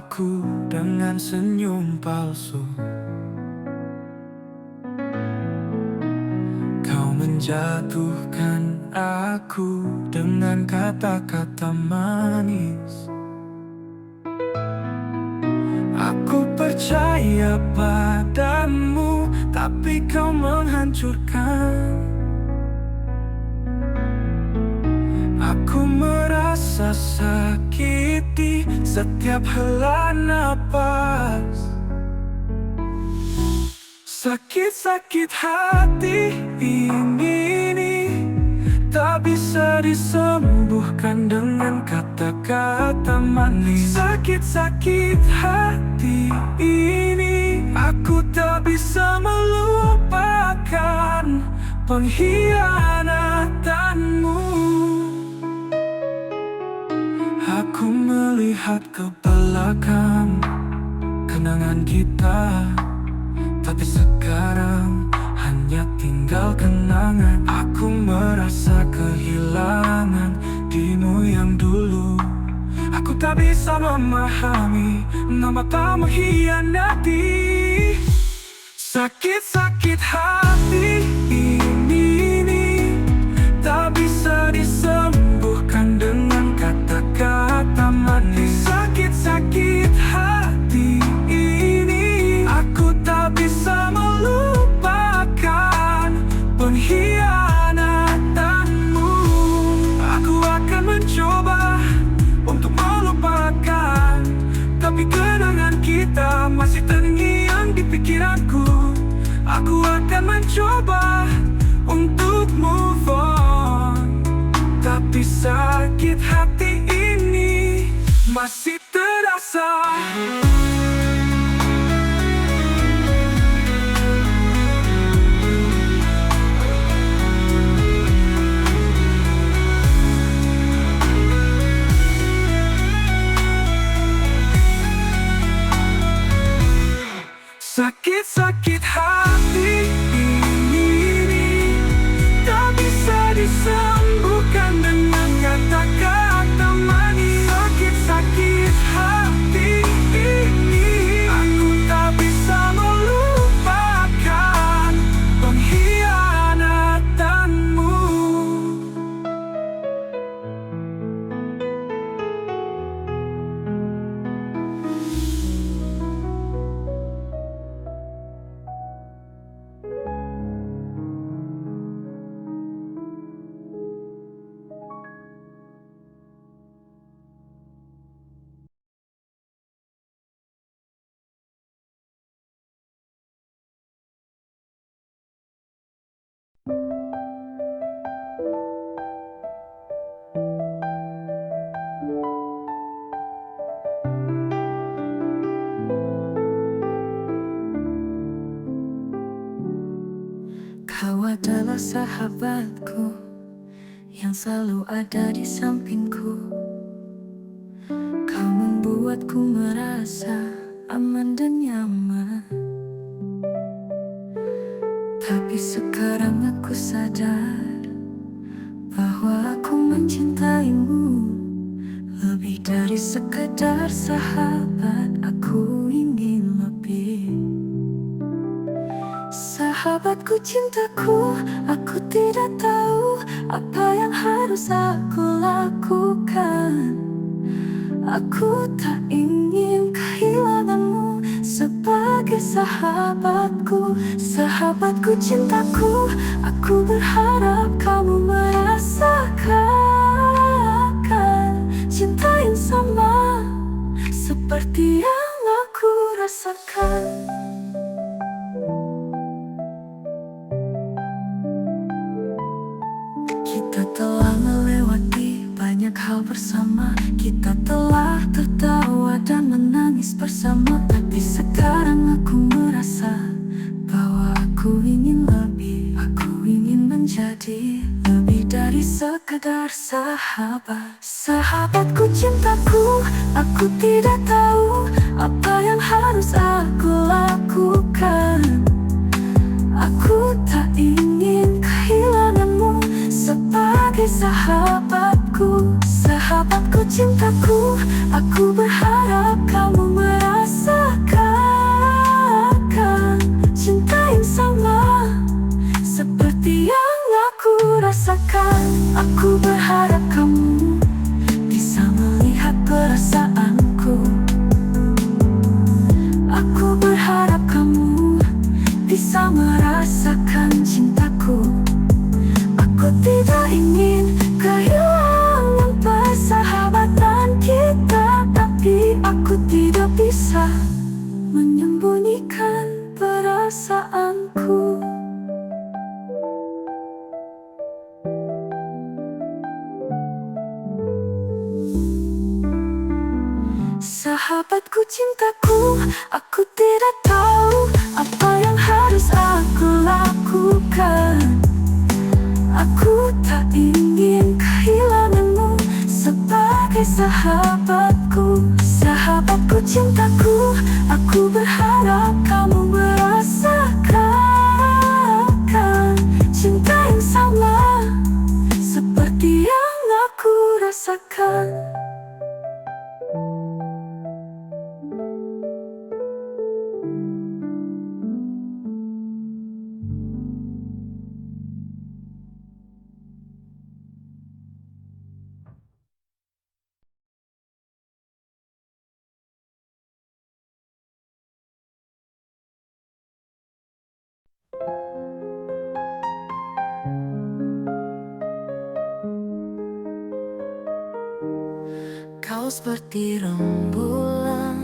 aku dengan senyum palsu. Kau menjatuhkan aku dengan kata-kata manis. Aku percaya padamu, tapi kau menghancurkan. Aku merasa sakiti setiap hela napas. Sakit-sakit hati ini tak bisa disembuhkan dengan kata-kata manis. Sakit-sakit hati ini aku tak bisa melupakan pengkhianatanmu. Aku melihat ke belakang kenangan kita, tapi sekarang hanya tinggal kenangan. Aku merasa kehilangan dirimu yang dulu. Aku tak bisa memahami nama tak mengkhianati. Sakit-sakit hati ini tak bisa disembuhkan dengan kata-kata manis. Sakit-sakit hati ini aku tak bisa melupakan pengkhianatanmu. Aku akan mencoba untuk melupakan, tapi kenangan kita masih terngiang di pikiranku. Aku akan mencoba untuk move on, tapi sakit hati ini masih terasa. Sakit-sakit hati ini tak bisa disembuhkan dengan kata-kata manis. Sakit-sakit hati ini aku tak bisa melupakan pengkhianatanmu. Kau adalah sahabatku yang selalu ada di sampingku. Kau membuatku merasa aman dan nyaman. Tapi sekarang aku sadar bahwa aku mencintaimu lebih dari sekedar sahabat. Aku ingin lebih. Sahabatku, cintaku, aku tidak tahu apa yang harus aku lakukan. Aku tak ingin kehilanganmu sebagai sahabatku. Sahabatku, cintaku, aku berharap kamu merasakan cinta yang sama seperti yang aku rasakan. Kita telah melewati banyak hal bersama. Kita telah tertawa dan menangis bersama. Tapi sekarang aku merasa bahwa aku ingin lebih. Aku ingin menjadi lebih dari sekedar sahabat. Sahabatku, cintaku, aku tidak tahu apa yang harus aku lakukan. Aku tak ingin kehilanganmu sebagai sahabatku. Sahabatku, cintaku, aku berharap kamu rasakan. Aku berharap kamu bisa melihat perasaanku. Aku berharap kamu bisa merasakan cintaku. Aku tidak ingin kehilangan persahabatan kita, tapi aku tidak bisa menyembunyikan perasaanku. Sahabatku, cintaku, aku tidak tahu apa yang harus aku lakukan. Aku tak ingin kehilanganmu sebagai sahabatku. Sahabatku, cintaku, aku berharap kamu merasakan cinta yang sama seperti yang aku rasakan. Kau seperti rembulan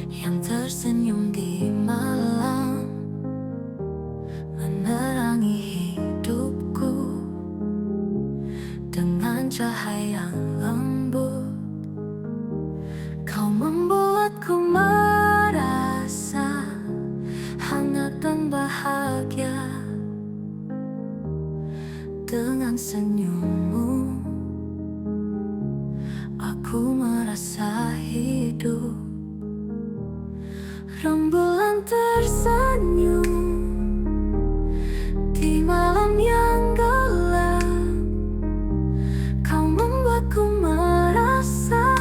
yang tersenyum di malam, menerangi hidupku dengan cahaya yang lembut. Kau membuatku merasa hangat dan bahagia dengan senyummu. Aku merasa hidup. Rembulan tersenyum di malam yang gelap. Kau membuatku merasa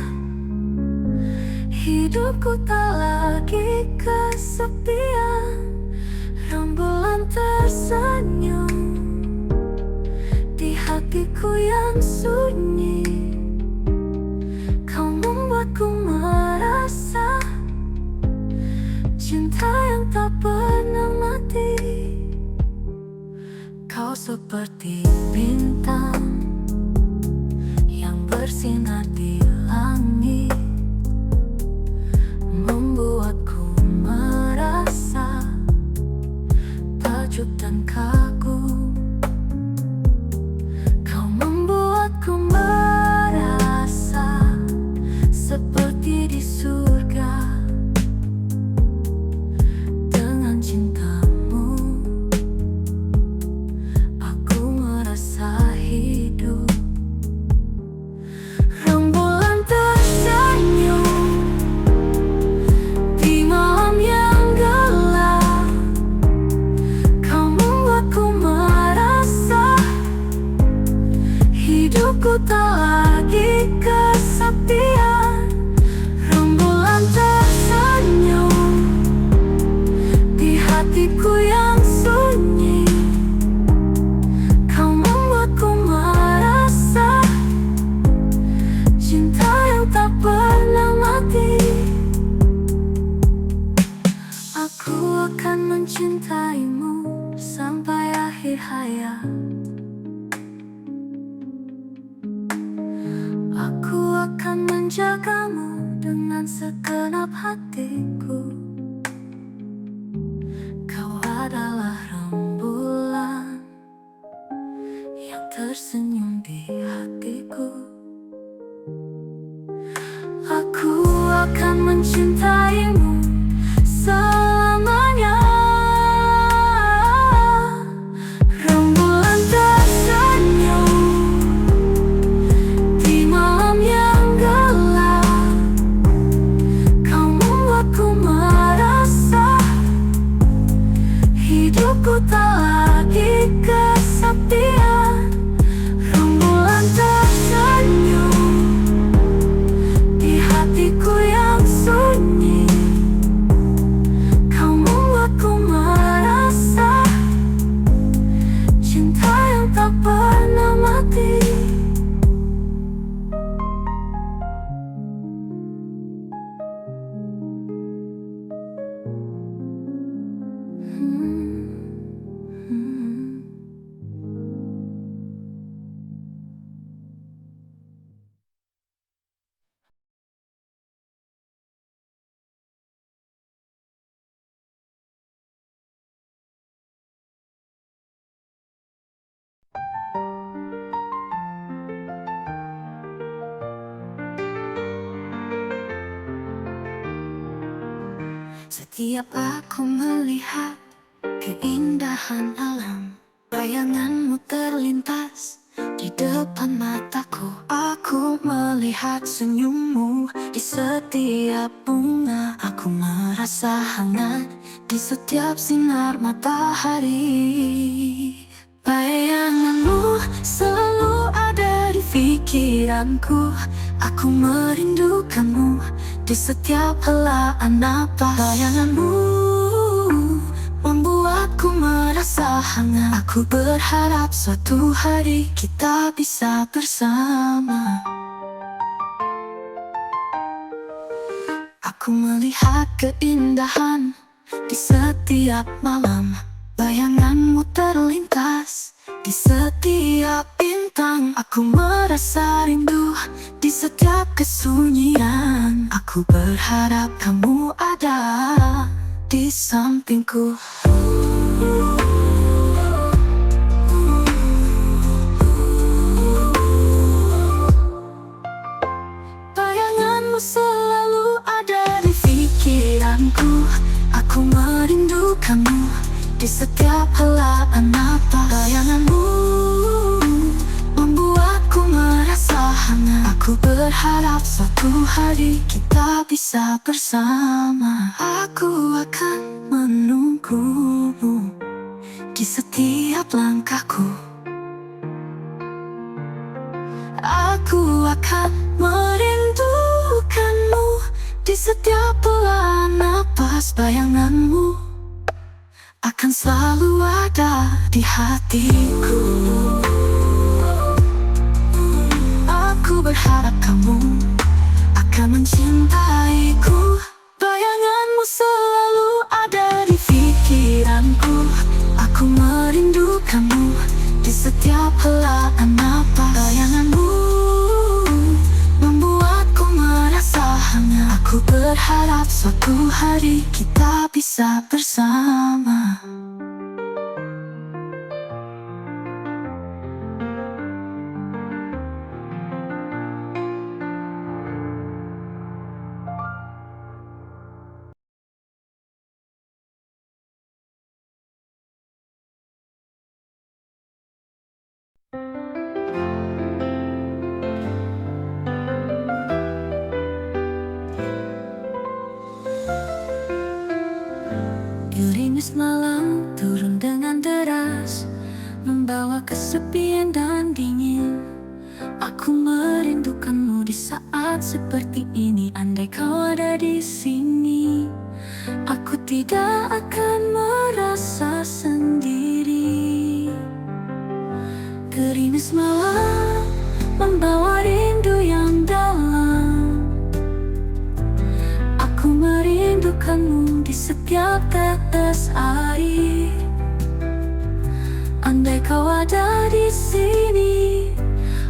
hidupku tak lagi kesepian. Rembulan tersenyum di hatiku yang sunyi. Aku merasa cinta yang tak pernah mati. Kau seperti bintang yang bersinar di langit, membuatku merasa takjub dan kagum. Kau membuatku merasa seperti di surga dengan cintamu. Aku merasa hidup. Rembulan tersenyum di malam yang gelap. Kau membuatku merasa hidupku tak lagi kesepian. Hatiku yang sunyi, kau membuatku merasa cinta yang tak pernah mati. Aku akan mencintaimu sampai akhir hayat. Aku akan menjagamu dengan segenap hatiku. Adalah rembulan yang tersenyum di hatiku. Aku akan mencintaimu selamanya. Rembulan tersenyum di malam yang gelap. Kau membuatku merasa hidupku tak lagi kesepian. Rembulan tersenyum di hatiku yang sunyi. hati. Setiap aku melihat keindahan alam, bayanganmu terlintas di depan mataku. Aku melihat senyummu di setiap bunga. Aku merasa hangat di setiap sinar matahari. Bayanganmu selalu ada di pikiranku. Aku merindukanmu di setiap helaan napas. Bayanganmu membuatku merasa hangat. Aku berharap suatu hari kita bisa bersama. Aku melihat keindahan di setiap malam. Bayanganmu terlintas di setiap bintang. Aku merasa rindu di setiap kesunyian. Aku berharap kamu ada di sampingku. Bayanganmu selalu ada di pikiranku. Aku merindukanmu di setiap helaan napas. Bayanganmu membuatku merasa hangat. Aku berharap suatu hari kita bisa bersama. Aku akan menunggumu di setiap langkahku. Aku akan merindukanmu di setiap helaan napas. Bayanganmu akan selalu ada di hatiku. Aku berharap kamu akan mencintaiku. Bayanganmu selalu ada di pikiranku. Aku merindukanmu di setiap helaan napas. Bayanganmu membuatku merasa hangat. Aku berharap suatu hari kita bisa bersama. Gerimis malam turun dengan deras, membawa kesepian dan dingin. Aku merindukanmu di saat seperti ini. Andai kau ada di sini, aku tidak akan merasa sendiri. Gerimis malam membawa rindu yang dalam. Aku merindukanmu di setiap tetes air. Andai kau ada di sini,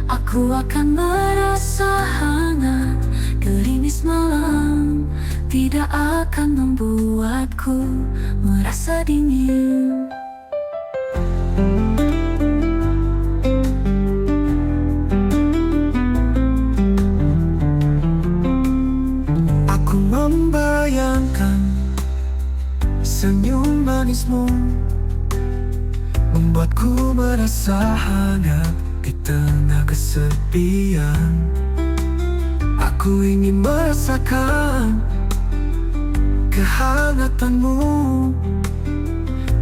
aku akan merasa hangat. Gerimis malam tidak akan membuatku merasa dingin. Aku membayangkan senyum manismu, membuatku merasa hangat di tengah kesepian. Aku ingin merasakan kehangatanmu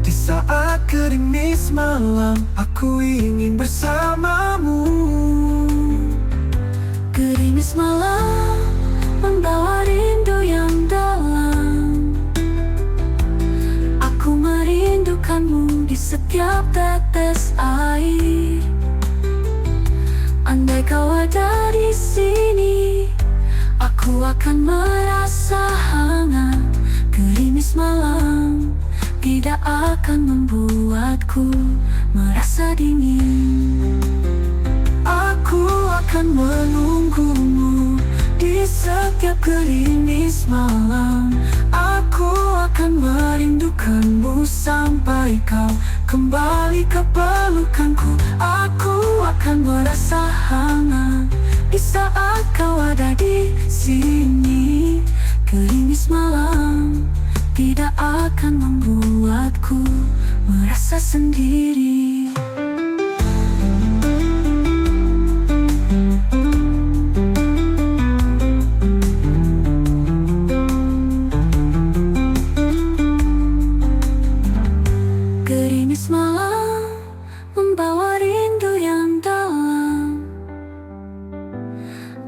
di saat gerimis malam. Aku ingin bersamamu. Gerimis malam membawa rindu yang dalam. Aku merindukanmu di setiap tetes air. kau ada di sini, aku akan merasa hangat. Gerimis malam tidak akan membuatku merasa dingin. Aku akan menunggumu di setiap gerimis malam. Aku akan merindukanmu sampai kau kembali ke pelukanku. Aku akan merasa hangat di saat kau ada di sini. Gerimis malam tidak akan membuatku merasa sendiri. Gerimis malam membawa rindu yang dalam.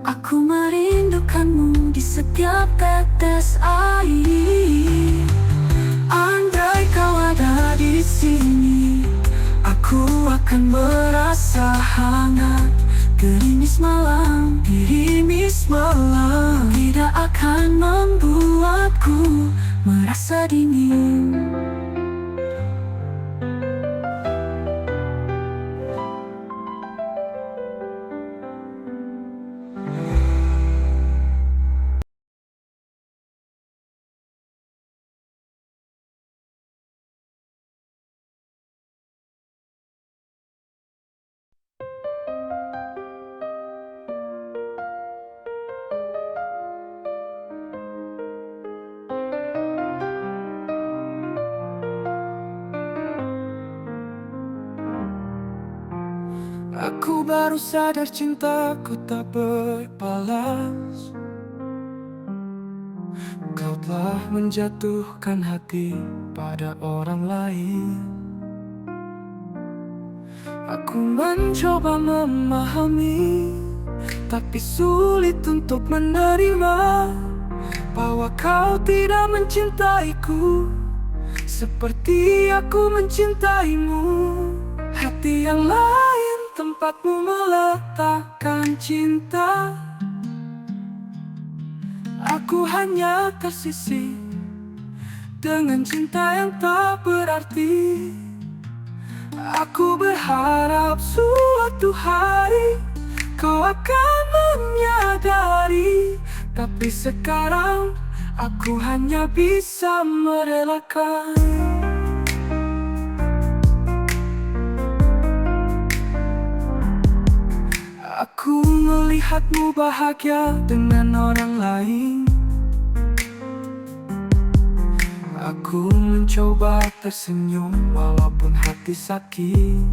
Aku merindukanmu di setiap tetes air. Andai kau ada di sini, aku akan merasa hangat. Gerimis malam tidak akan membuatku merasa dingin. Aku baru sadar cintaku tak berbalas. Kau telah menjatuhkan hati pada orang lain. Aku mencoba memahami, tapi sulit untuk menerima bahwa kau tidak mencintaiku seperti aku mencintaimu. Hati yang lain tempatmu meletakkan cinta. Aku hanya tersisih dengan cinta yang tak berarti. Aku berharap suatu hari kau akan menyadari, tapi sekarang aku hanya bisa merelakan. Aku melihatmu bahagia dengan orang lain. Aku mencoba tersenyum walaupun hati sakit.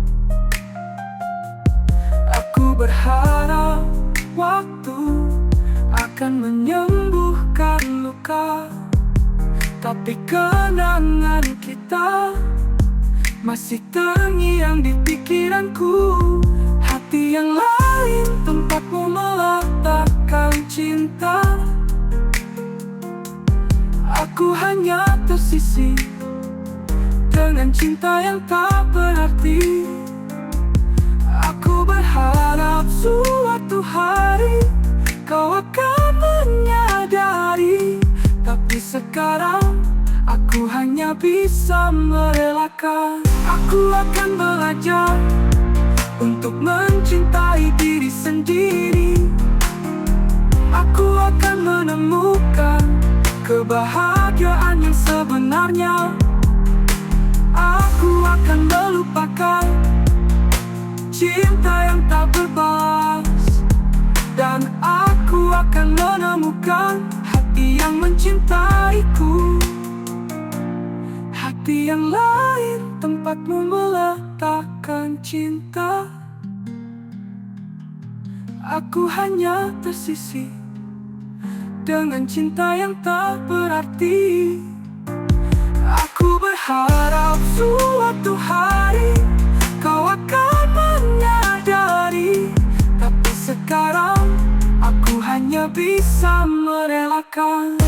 Aku berharap waktu akan menyembuhkan luka, tapi kenangan kita masih terngiang di pikiranku. Hati yang lain tempatmu meletakkan cinta. Aku hanya tersisih dengan cinta yang tak berarti. Aku berharap suatu hari kau akan menyadari, tapi sekarang aku hanya bisa merelakan. Aku akan belajar untuk mencintai diri sendiri. Aku akan menemukan kebahagiaan yang sebenarnya. Aku akan melupakan cinta yang tak berbalas, dan aku akan menemukan hati yang mencintaiku. Hati yang lain tempatmu meletakkan cinta. Aku hanya tersisih dengan cinta yang tak berarti. Aku berharap suatu hari kau akan menyadari, tapi sekarang aku hanya bisa merelakan.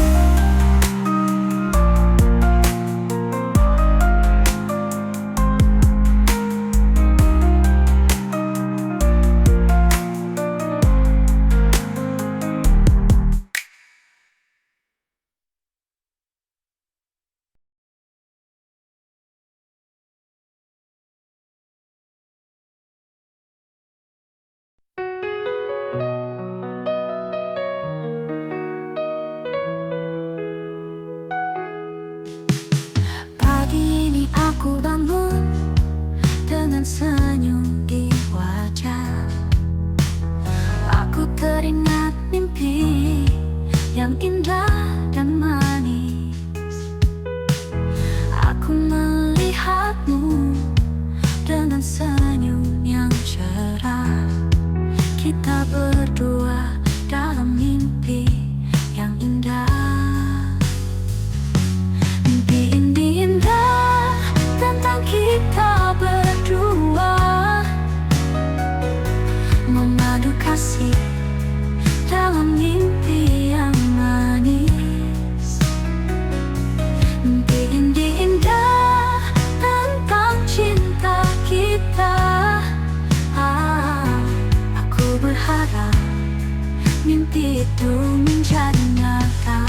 dengan senyum di wajah. Aku teringat mimpi yang indah dan manis. Aku melihatmu dengan senyum yang cerah. Kita berdua dalam mimpi yang indah. Mimpi ini indah tentang kita berdua memadu kasih dalam mimpi yang manis. Mimpi ini indah tentang cinta kita. Aku berharap mimpi itu menjadi nyata.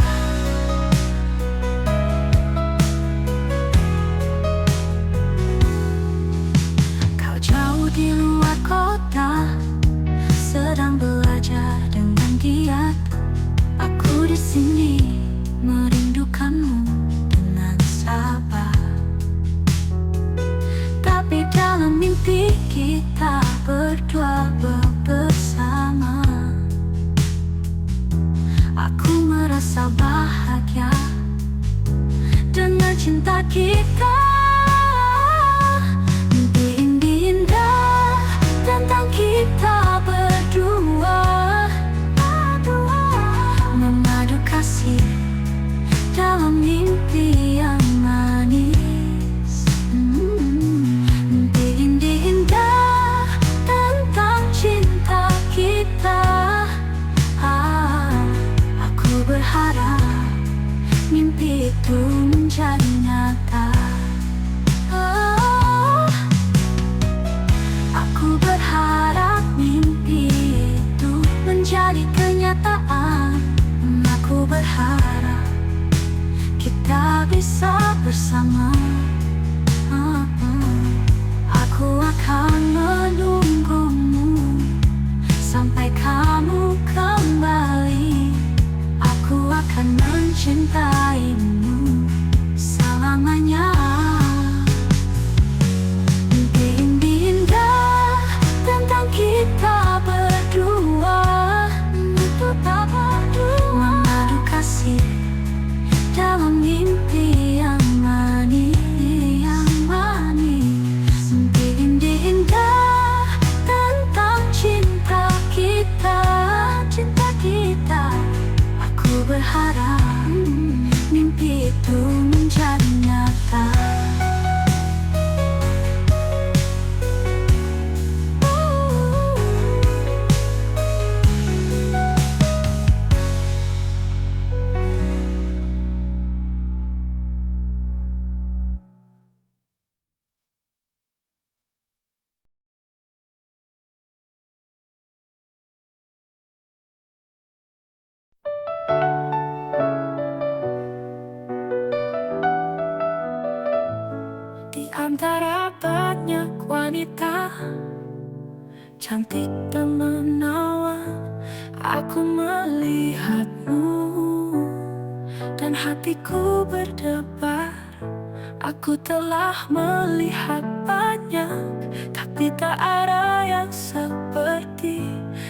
Kau jauh di luar kota, sedang belajar dengan giat. Aku di sini merindukanmu dengan sabar. Tapi dalam mimpi kita berdua bersama. Aku merasa bahagia dengan cinta kita. Mimpi ini indah tentang kita berdua memadu kasih dalam mimpi yang manis. Mimpi ini indah tentang cinta kita. Aku berharap mimpi itu menjadi nyata. Aku berharap mimpi itu menjadi kenyataan. Aku berharap kita bisa bersama. Aku akan menunggumu sampai kamu kembali. Aku akan mencintaimu selamanya. Mimpi ini indah tentang kita berdua memadu kasih dalam mimpi yang manis. Mimpi ini indah tentang cinta kita. Aku berharap mimpi itu menjadi nyata. Di antara banyak wanita cantik dan menawan, aku melihatmu dan hatiku berdebar. Aku telah melihat banyak, tapi tak ada yang seperti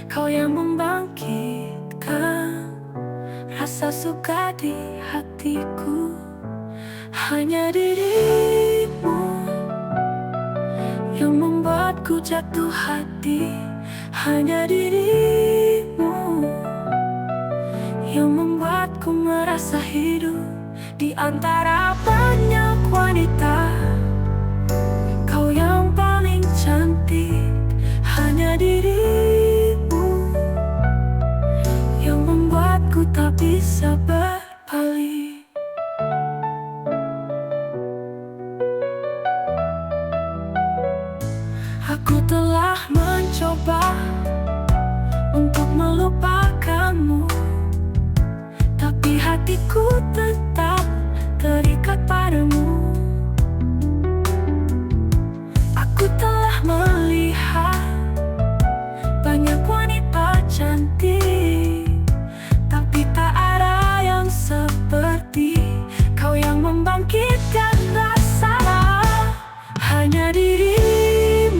kau yang membangkitkan rasa suka di hatiku. Hanya dirimu yang membuatku jatuh hati. Hanya dirimu yang membuatku merasa hidup. Di antara banyak wanita, kau yang paling cantik. Hanya dirimu yang membuatku tak bisa berpaling. Aku telah mencoba untuk melupakanmu, tapi hatiku tetap terikat padamu. Aku telah melihat banyak wanita cantik, tapi tak ada yang seperti kau yang membangkitkan rasa. Hanya dirimu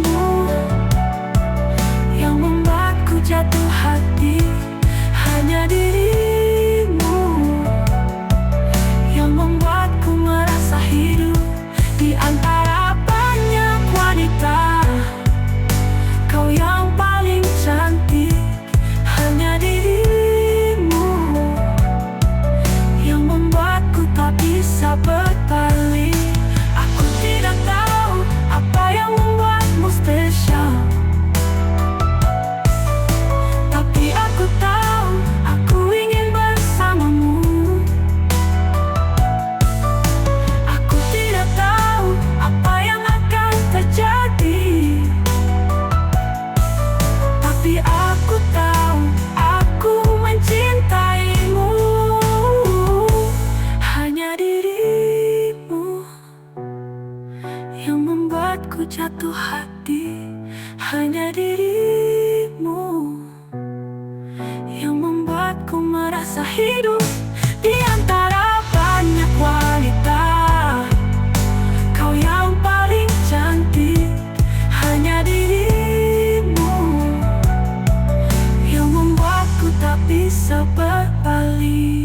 terjadi. Hanya dirimu yang membuatku merasa hidup di antara banyak wanita. Kau yang paling cantik. Hanya dirimu yang membuatku tak bisa berpaling.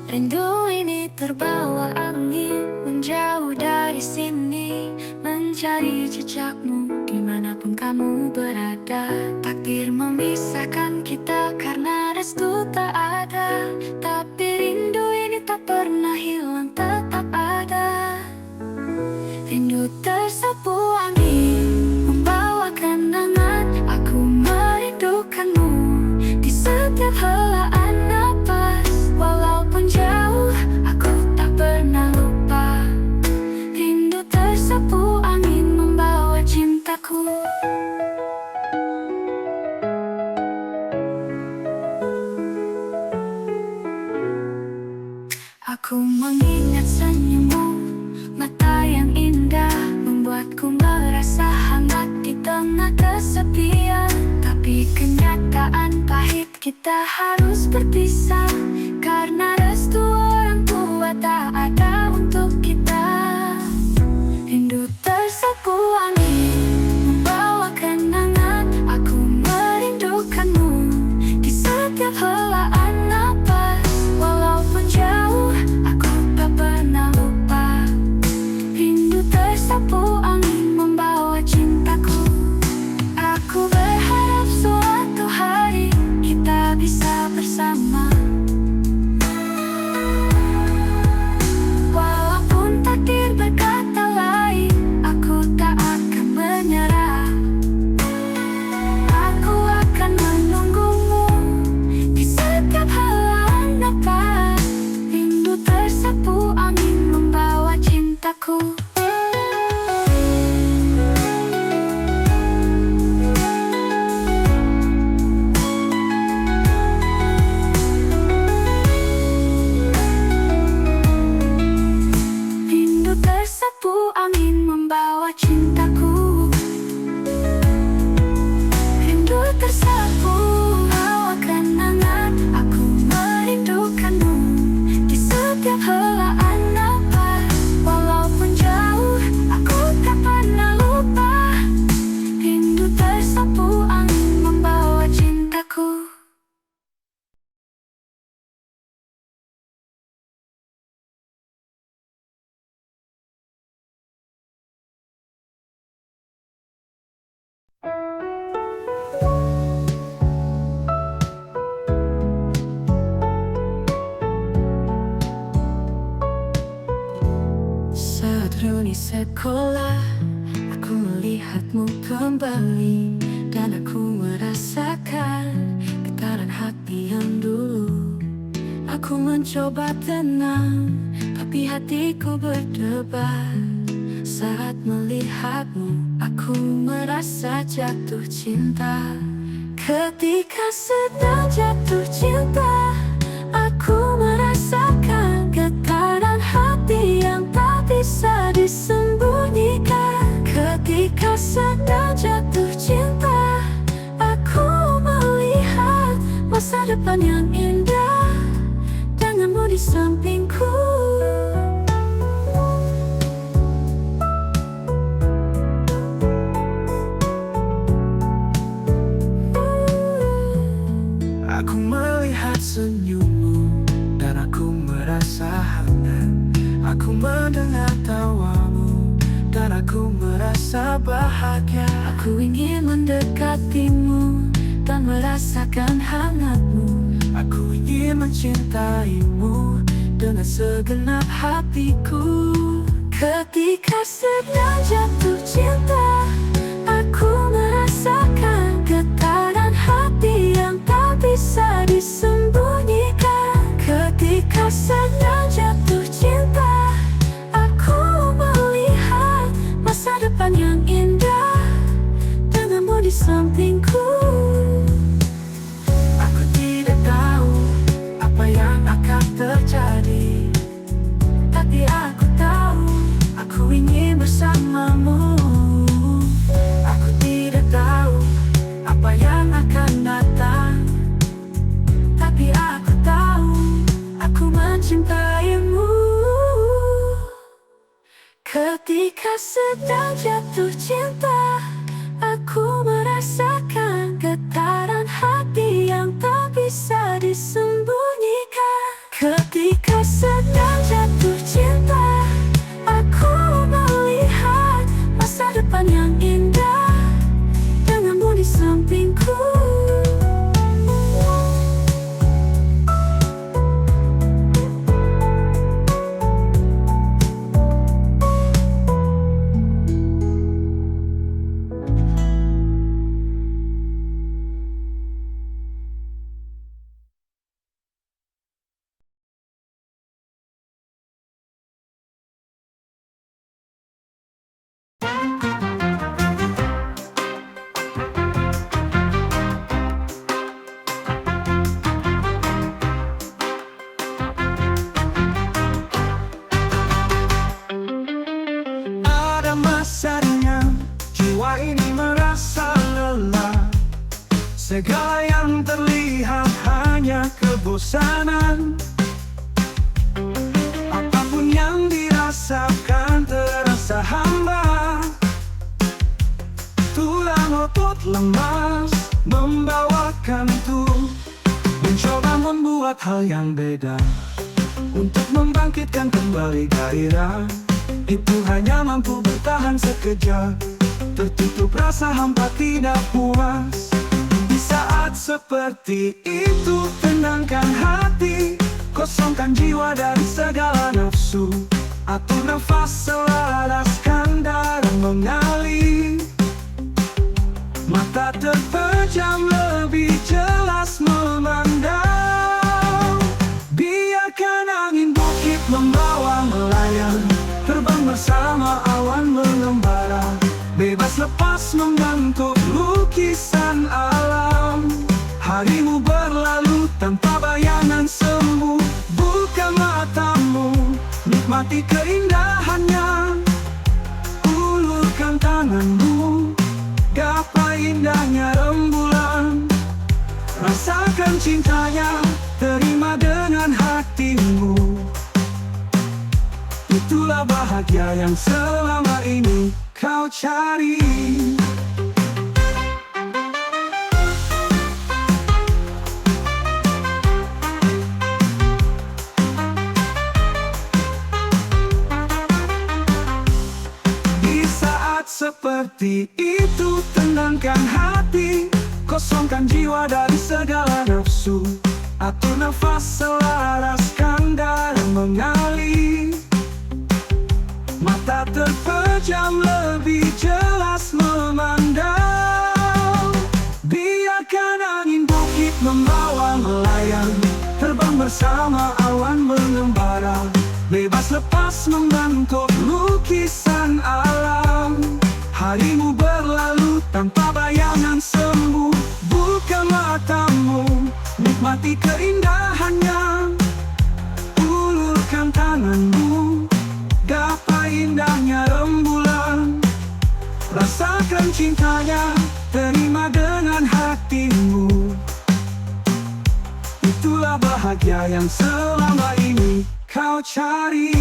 Rindu ini terbawa angin, menjauh dari sini, mencari jejakmu dimanapun kamu berada. Takdir memisahkan kita karena restu tak ada, tapi rindu ini tak pernah hilang, tetap ada. Rindu tersapu angin, membawa kenangan. Aku merindukanmu di setiap helaan napas. Walaupun jauh, aku tak pernah lupa. Rindu tersapu angin, membawa cintaku. Aku mengingat senyummu, mata yang indah, membuatku merasa hangat di tengah kesepian. Tapi kenyataan pahit, kita harus berpisah, karena restu orang tua tak ada untuk kita. Rindu tersapu angin, membawa kenangan. Aku merindukanmu di setiap helaan napas. Walaupun jauh, aku tak pernah lupa. Rindu tersapu angin, membawa cintaku. Aku berharap suatu hari kita bisa bersama. Walaupun takdir berkata lain, aku tak akan menyerah. Aku akan menunggumu di setiap helaan napas. Rindu tersapu angin, membawa cintaku. Rindu tersapu angin, membawa cintaku. Rindu tersapu, bawa kenangan. Aku merindukanmu di setiap helaan napas. Walaupun jauh, aku tak pernah lupa. Rindu tersapu angin, membawa cintaku. Saat reuni sekolah, aku melihatmu kembali, dan aku merasakan getaran hati yang dulu. Aku mencoba tenang, tapi hatiku berdebar. Saat melihatmu, aku merasa jatuh cinta. Ketika sedang jatuh cinta, aku merasakan getaran hati yang tak bisa disembunyikan. Ketika sedang jatuh cinta, aku melihat masa depan yang indah denganmu di sampingku. Aku melihat senyummu dan aku merasa hangat. Aku mendengar tawamu dan aku merasa bahagia. Aku ingin mendekatimu dan merasakan hangatmu. Aku ingin mencintaimu dengan segenap hatiku. Ketika sedang jatuh cinta, aku di sampingku. Aku tidak tahu apa yang akan terjadi, tapi aku tahu aku ingin bersamamu. Aku tidak tahu apa yang akan datang, tapi aku tahu aku mencintaimu. Ketika sedang jatuh cinta, aku merasakan getaran hati yang tak bisa disembunyikan. Ketika sedang jatuh cinta, aku melihat masa depan yang indah denganmu di sampingku. Ada masanya jiwa ini merasa lelah. Segala yang terlihat hanya kebosanan. Apapun yang dirasakan terasa hambar. Tulang otot lemas membawakan tuh mencoba membuat hal yang beda untuk membangkitkan kembali gairah. Itu hanya mampu bertahan sekejap, tertutup rasa hampa tidak puas. Di saat seperti itu tenangkan hati, kosongkan jiwa dari segala nafsu. Atur nafas selaraskan darah mengalir. Mata terpejam lebih jelas memandang. Biarkan angin bukit membawa melayang, terbang bersama awan mengembara. Bebas lepas membentuk lukisan alam. Harimu berlalu tanpa bayangan semu. Buka matamu, nikmati keindahannya. Ulurkan tanganmu, gapai indahnya rembulan. Rasakan cintanya, terima dengan hatimu. Itulah bahagia yang selama ini kau cari. Di saat seperti itu tenangkan hati, kosongkan jiwa dari segala nafsu. Atur nafas selaraskan darah mengalir. Mata terpejam lebih jelas memandang. Biarkan angin bukit membawa melayang, terbang bersama awan mengembara. Bebas lepas membentuk lukisan alam. Harimu berlalu tanpa bayangan semu. Buka matamu, nikmati keindahannya. Ulurkan tanganmu, gapai indahnya rembulan. Rasakan cintanya, terima dengan hatimu. Itulah bahagia yang selama ini kau cari.